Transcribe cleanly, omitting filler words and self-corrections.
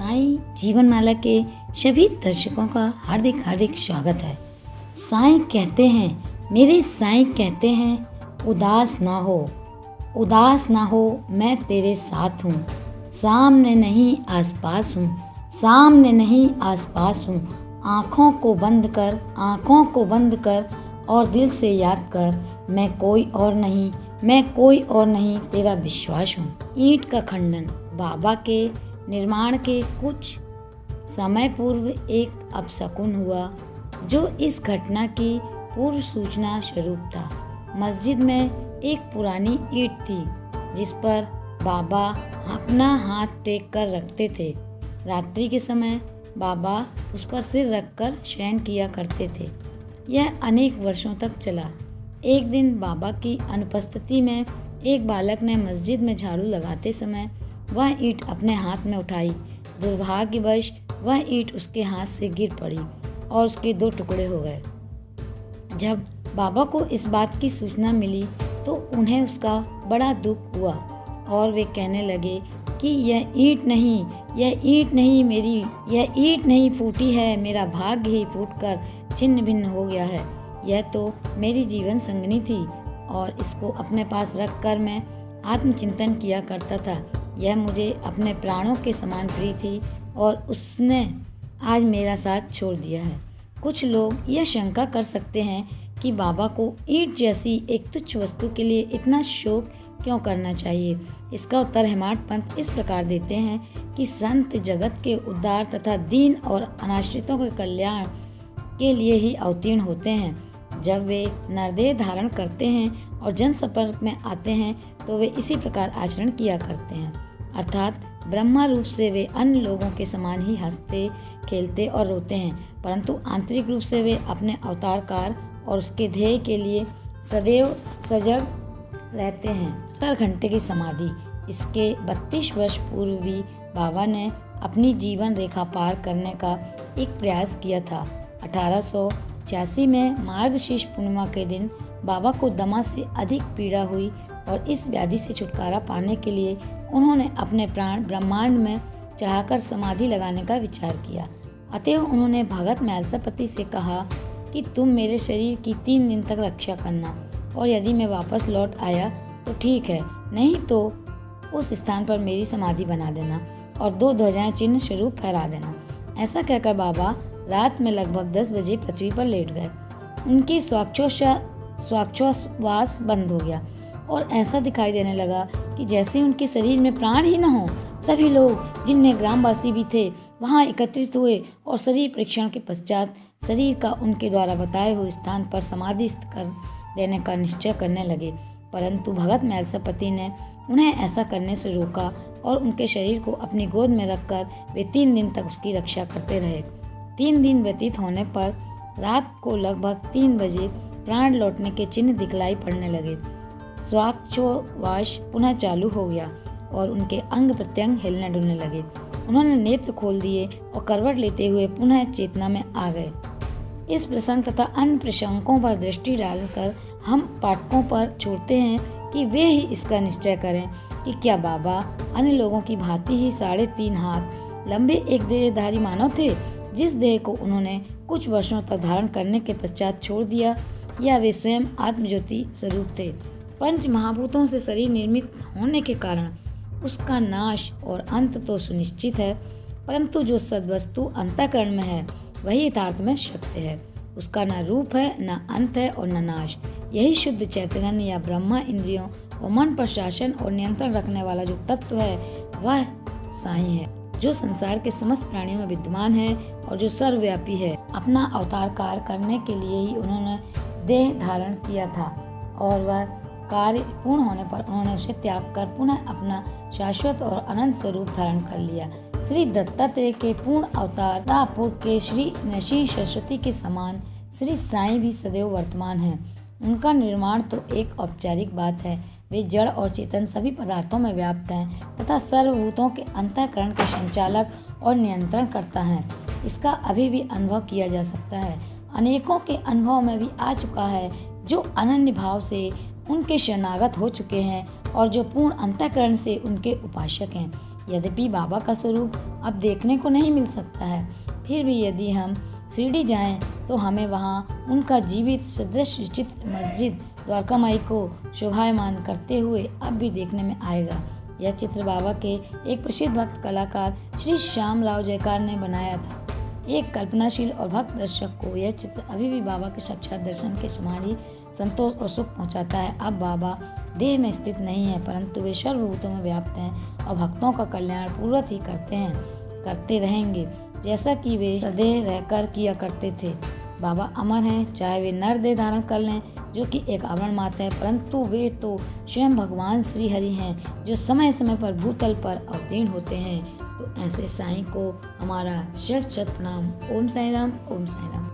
साईं जीवनमाला के सभी दर्शकों का हार्दिक हार्दिक स्वागत है। साईं कहते हैं, मेरे साईं कहते हैं, उदास ना हो मैं तेरे साथ हूँ। सामने नहीं आसपास हूँ, सामने नहीं आसपास हूँ। आँखों को बंद कर और दिल से याद कर, मैं कोई और नहीं तेरा विश्वास हूँ। ईंट का खंडन। बाबा के निर्माण के कुछ समय पूर्व एक अपशकुन हुआ जो इस घटना की पूर्व सूचना स्वरूप था। मस्जिद में एक पुरानी ईंट थी जिस पर बाबा अपना हाथ टेक कर रखते थे। रात्रि के समय बाबा उस पर सिर रखकर शयन किया करते थे। यह अनेक वर्षों तक चला। एक दिन बाबा की अनुपस्थिति में एक बालक ने मस्जिद में झाड़ू लगाते समय वह ईंट अपने हाथ में उठाई। दुर्भाग्यवश वह ईंट उसके हाथ से गिर पड़ी और उसके 2 टुकड़े हो गए। जब बाबा को इस बात की सूचना मिली तो उन्हें उसका बड़ा दुख हुआ और वे कहने लगे कि यह ईंट नहीं फूटी है, मेरा भाग्य ही फूटकर छिन्न भिन्न हो गया है। यह तो मेरी जीवन संगनी थी और इसको अपने पास रख कर मैं आत्मचिंतन किया करता था। यह मुझे अपने प्राणों के समान प्रिय थी और उसने आज मेरा साथ छोड़ दिया है। कुछ लोग यह शंका कर सकते हैं कि बाबा को ईंट जैसी एक तुच्छ वस्तु के लिए इतना शोक क्यों करना चाहिए। इसका उत्तर हेमाड पंत इस प्रकार देते हैं कि संत जगत के उद्धार तथा दीन और अनाश्रितों के कल्याण के लिए ही अवतीर्ण होते हैं। जब वे नरदेह धारण करते हैं और जन संपर्क में आते हैं तो वे इसी प्रकार आचरण किया करते हैं, अर्थात ब्रह्मा रूप से वे अन्य लोगों के समान ही हंसते, खेलते और रोते हैं, परंतु आंतरिक रूप से वे अपने अवतारकार और उसके ध्येय के लिए सदैव सजग रहते हैं। 70 घंटे की समाधि। इसके 32 वर्ष पूर्व भी बाबा ने अपनी जीवन रेखा पार करने का एक प्रयास किया था। 1886 में मार्गशीर्ष पूर्णिमा के दिन बाबा को दमा से अधिक पीड़ा हुई और इस व्याधि से छुटकारा पाने के लिए उन्होंने अपने प्राण ब्रह्मांड में चढ़ाकर समाधि लगाने का विचार किया। अतएव उन्होंने भगत मैलसापति से कहा कि तुम मेरे शरीर की 3 दिन तक रक्षा करना और यदि मैं वापस लौट आया तो ठीक है, नहीं तो उस स्थान पर मेरी समाधि बना देना और 2 ध्वजाएं चिन्ह स्वरूप फहरा देना। ऐसा कहकर बाबा रात में लगभग 10 बजे पृथ्वी पर लेट गए। उनकी श्वासोच्छ्वास बंद हो गया और ऐसा दिखाई देने लगा कि जैसे उनके शरीर में प्राण ही न हो। सभी लोग, जिनमें ग्रामवासी भी थे, वहां एकत्रित हुए और शरीर परीक्षण के पश्चात शरीर का उनके द्वारा बताए हुए स्थान पर समाधिस्थ कर देने का निश्चय करने लगे, परंतु भगत मैलसापति ने उन्हें ऐसा करने से रोका और उनके शरीर को अपनी गोद में रखकर वे 3 दिन तक उसकी रक्षा करते रहे। 3 दिन व्यतीत होने पर रात को लगभग 3 बजे प्राण लौटने के चिन्ह दिखलाई पड़ने लगे। श्वासोच्छ्वास पुनः चालू हो गया और उनके अंग प्रत्यंग हिलने डुलने लगे। उन्होंने नेत्र खोल दिए और करवट लेते हुए पुनः चेतना में आ गए। इस प्रसंग तथा अन्य प्रसंगों पर दृष्टि डालकर हम पाठकों पर छोड़ते हैं कि वे ही इसका निश्चय करें कि क्या बाबा अन्य लोगों की भांति ही 3.5 हाथ लंबे एक देहधारी मानव थे, जिस देह को उन्होंने कुछ वर्षों तक धारण करने के पश्चात छोड़ दिया, या वे स्वयं आत्मज्योति स्वरूप थे। पंच महाभूतों से शरीर निर्मित होने के कारण उसका नाश और अंत तो सुनिश्चित है, परंतु जो सद्वस्तु अंतःकरण में है वही यथार्थ में सत्य है। उसका न रूप है, न अंत है और न नाश। यही शुद्ध चैतन्य या ब्रह्मा इंद्रियों और मन पर शासन और नियंत्रण रखने वाला जो तत्व है वह साईं है, जो संसार के समस्त प्राणियों में विद्यमान है और जो सर्वव्यापी है। अपना अवतार कार्य करने के लिए ही उन्होंने देह धारण किया था और वह कार्य पूर्ण होने पर उन्होंने उसे त्याग कर पुनः अपना शाश्वत और अनंत स्वरूप धारण कर लिया। श्री दत्तात्रेय के पूर्ण अवतार दापुर के श्री नरसिंह सरस्वती के समान श्री साईं भी सदैव वर्तमान हैं। उनका निर्माण तो एक औपचारिक बात है। वे जड़ और चेतन सभी पदार्थों में व्याप्त हैं तथा सर्वभूतों के अंतःकरण के संचालक और नियंत्रण करता है। इसका अभी भी अनुभव किया जा सकता है। अनेकों के अनुभव में भी आ चुका है, जो अनन्य भाव से उनके शरणागत हो चुके हैं और जो पूर्ण अंतःकरण से उनके उपासक हैं। यद्यपि बाबा का स्वरूप अब देखने को नहीं मिल सकता है, फिर भी यदि हम शिरडी जाएं तो हमें वहां उनका जीवित सदृश चित्र मस्जिद द्वारका माई को शोभायमान करते हुए अब भी देखने में आएगा। यह चित्र बाबा के एक प्रसिद्ध भक्त कलाकार श्री श्याम राव जयकार ने बनाया था। एक कल्पनाशील और भक्त दर्शक को यह चित्र अभी भी बाबा के साक्षात दर्शन के समान ही संतोष और सुख पहुंचाता है। अब बाबा देह में स्थित नहीं है, परंतु वे सर्वभूतों में व्याप्त हैं और भक्तों का कल्याण पूर्वत ही करते रहेंगे, जैसा कि वे सदैव रहकर किया करते थे। बाबा अमर हैं, चाहे वे नर देह धारण कर लें, जो कि एक आवरण मात्र है, परंतु वे तो स्वयं भगवान श्री हरि हैं, जो समय समय पर भूतल पर अवतीर्ण होते हैं। तो ऐसे साईं को हमारा शत शत प्रणाम। ओम साईं राम, ओम साईं राम।